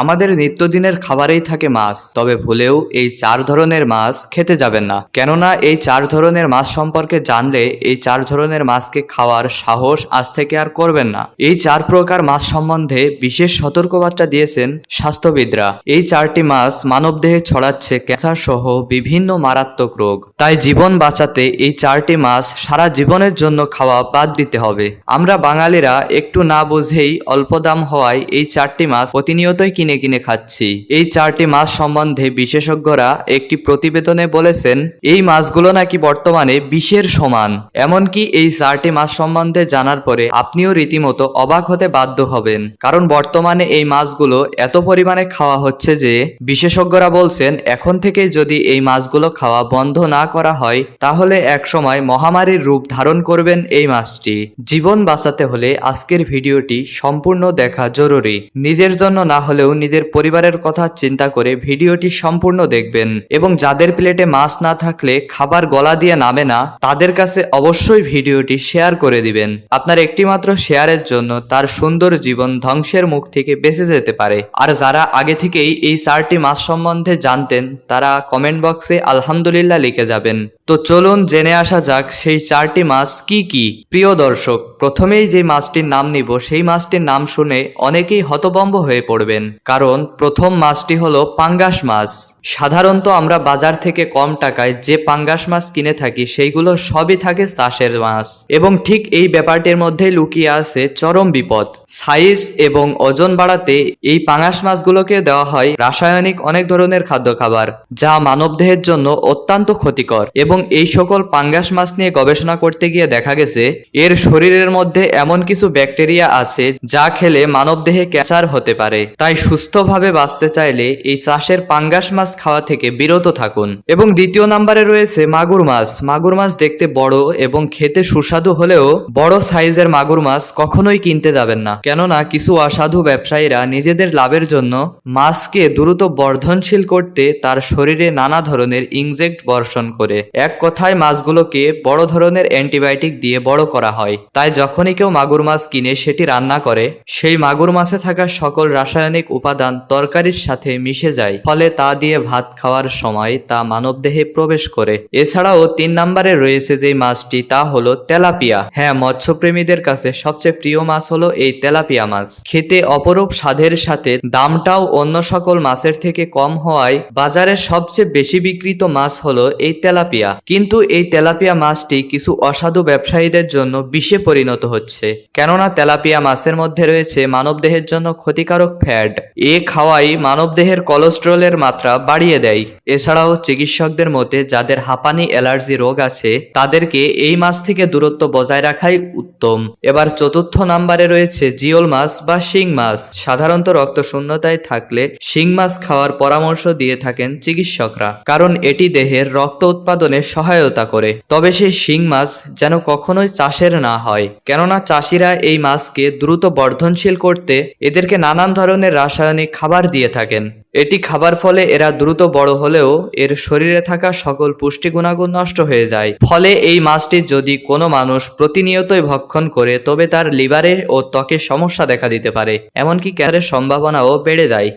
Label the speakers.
Speaker 1: আমাদের নিত্যদিনের খাবারেই থাকে মাছ, তবে ভুলেও এই 4 ধরনের মাছ খেতে যাবেন না। কেননা এই 4 ধরনের মাছ সম্পর্কে জানলে এই 4 ধরনের মাছকে খাওয়ার সাহস আজ থেকে আর করবেন না। এই 4 প্রকার মাছ সম্বন্ধে বিশেষ সতর্কবার্তা দিয়েছেন স্বাস্থ্যবিদরা। এই 4টি মাছ মানবদেহে ছড়াচ্ছে ক্যান্সার সহ বিভিন্ন মারাত্মক রোগ। তাই জীবন বাঁচাতে এই 4টি মাছ সারা জীবনের জন্য খাওয়া বাদ দিতে হবে। আমরা বাঙালিরা একটু না বুঝেই অল্প দাম হওয়ায় এই 4টি মাছ প্রতিনিয়তই কিনে কিনে খাচ্ছি। এই 4টি মাছ সম্বন্ধে বিশেষজ্ঞরা একটি প্রতিবেদনে বলেছেন এই মাছগুলো নাকি বর্তমানে বিষের সমান। এমনকি এই 4টি মাছ সম্বন্ধে জানার পরে আপনিও রীতিমতো অবাক হতে বাধ্য হবেন, কারণ বর্তমানে এই মাছগুলো এত পরিমাণে খাওয়া হচ্ছে যে বিশেষজ্ঞরা বলছেন এখন থেকে যদি এই মাছগুলো খাওয়া বন্ধ না করা হয় তাহলে একসময় মহামারীর রূপ ধারণ করবেন এই মাছটি। জীবন বাঁচাতে হলে আজকের ভিডিওটি সম্পূর্ণ দেখা জরুরি। নিজের জন্য না হলেও নিজের পরিবারের কথা চিন্তা করে ভিডিওটি সম্পূর্ণ দেখবেন, এবং যাদের প্লেটে মাছ না থাকলে খাবার গলা দিয়ে নামে না তাদের কাছে অবশ্যই ভিডিওটি শেয়ার করে দিবেন। আপনার একটিমাত্র শেয়ারের জন্য তার সুন্দর জীবন ধ্বংসের মুখ থেকে বেঁচে যেতে পারে। আর যারা আগে থেকেই এই 4টি মাছ সম্বন্ধে জানতেন তারা কমেন্ট বক্সে আলহামদুলিল্লাহ লিখে যাবেন। তো চলুন জেনে আসা যাক সেই 4টি মাছ কি কি। প্রিয় দর্শক, প্রথমেই যে মাছটির নাম নিব সেই মাছটির নাম শুনে অনেকেই হতভম্ব হয়ে পড়বেন, কারণ প্রথম মাছটি হলো পাঙ্গাস মাছ। সাধারণত আমরা বাজার থেকে কম টাকায় যে পাঙ্গাস মাছ কিনে থাকি সেইগুলো সবই থাকে চাষের মাছ, এবং ঠিক এই ব্যাপারটির মধ্যেই লুকিয়ে আছে চরম বিপদ। সাইজ এবং ওজন বাড়াতে এই পাঙ্গাস মাছগুলোকে দেওয়া হয় রাসায়নিক অনেক ধরনের খাদ্য খাবার, যা মানবদেহের জন্য অত্যন্ত ক্ষতিকর। এবং এই সকল পাঙ্গাস মাছ নিয়ে গবেষণা করতে গিয়ে দেখা গেছে এর শরীরের মধ্যে এমন কিছু ব্যাকটেরিয়া আছে যা খেলে মানবদেহে ক্যান্সার হতে পারে। তাই সুস্থভাবে বাঁচতে চাইলে এই চাষের পাঙ্গাস মাছ খাওয়া থেকে বিরত থাকুন। এবং দ্বিতীয় নম্বরে রয়েছে মাগুর মাছ। মাগুর মাছ দেখতে বড় এবং খেতে সুস্বাদু হলেও বড় সাইজের মাগুর মাছ কখনোই কিনতে যাবেন না, কেননা কিছু অসাধু ব্যবসায়ীরা নিজেদের লাভের জন্য মাছকে দ্রুত বর্ধনশীল করতে তার শরীরে নানা ধরনের ইনজেক্ট বর্ষণ করে। এক কথায় মাছগুলোকে বড় ধরনের অ্যান্টিবায়োটিক দিয়ে বড় করা হয়। তাই যখনই কেউ মাগুর মাছ কিনে সেটি রান্না করে সেই মাগুর মাছে থাকা সকল রাসায়নিক উপাদান তরকারির সাথে মিশে যায়, ফলে তা দিয়ে ভাত খাওয়ার সময় তা মানবদেহে প্রবেশ করে। এছাড়াও 3 নম্বরে রয়েছে যে মাছটি তা হলো তেলাপিয়া। হ্যাঁ, মৎস্যপ্রেমীদের কাছে সবচেয়ে প্রিয় মাছ হলো এই তেলাপিয়া মাছ। খেতে অপরূপ স্বাদের সাথে দামটাও অন্য সকল মাছের থেকে কম হওয়ায় বাজারে সবচেয়ে বেশি বিক্রিত মাছ হলো এই তেলাপিয়া। কিন্তু এই তেলাপিয়া মাছটি কিছু অসাধু ব্যবসায়ীদের জন্য বিষে পরিণত হচ্ছে, কেননা তেলাপিয়া মাছের মধ্যে রয়েছে মানবদেহের জন্য ক্ষতিকারক ফ্যাট। এ খাওয়াই মানবদেহের কোলেস্টেরলের মাত্রা বাড়িয়ে দেয়। এছাড়াও চিকিৎসকদের মতে যাদের হাঁপানি অ্যালার্জি রোগ আছে তাদেরকে এই মাছ থেকে দূরত্ব বজায় রাখাই উত্তম। এবার 4র্থ নম্বরে রয়েছে জিওল মাছ বা শিং মাছ। সাধারণত রক্ত শূন্যতায় থাকলে শিং মাছ খাওয়ার পরামর্শ দিয়ে থাকেন চিকিৎসকরা, কারণ এটি দেহের রক্ত উৎপাদনে সহায়তা করে। তবে সেই শিং মাছ যেন কখনোই চাষের না হয়, কেননা চাষিরা এই মাছকে দ্রুত বর্ধনশীল করতে এদেরকে নানান ধরনের রাসায়নিক খাবার দিয়ে থাকেন। এটি খাবার ফলে এরা দ্রুত বড় হলেও এর শরীরে থাকা সকল পুষ্টি গুণাগুণ নষ্ট হয়ে যায়। ফলে এই মাছটি যদি কোনো মানুষ প্রতিনিয়তই ভক্ষণ করে তবে তার লিভারে ও ত্বকে সমস্যা দেখা দিতে পারে, এমনকি ক্যান্সারের সম্ভাবনাও বেড়ে যায়।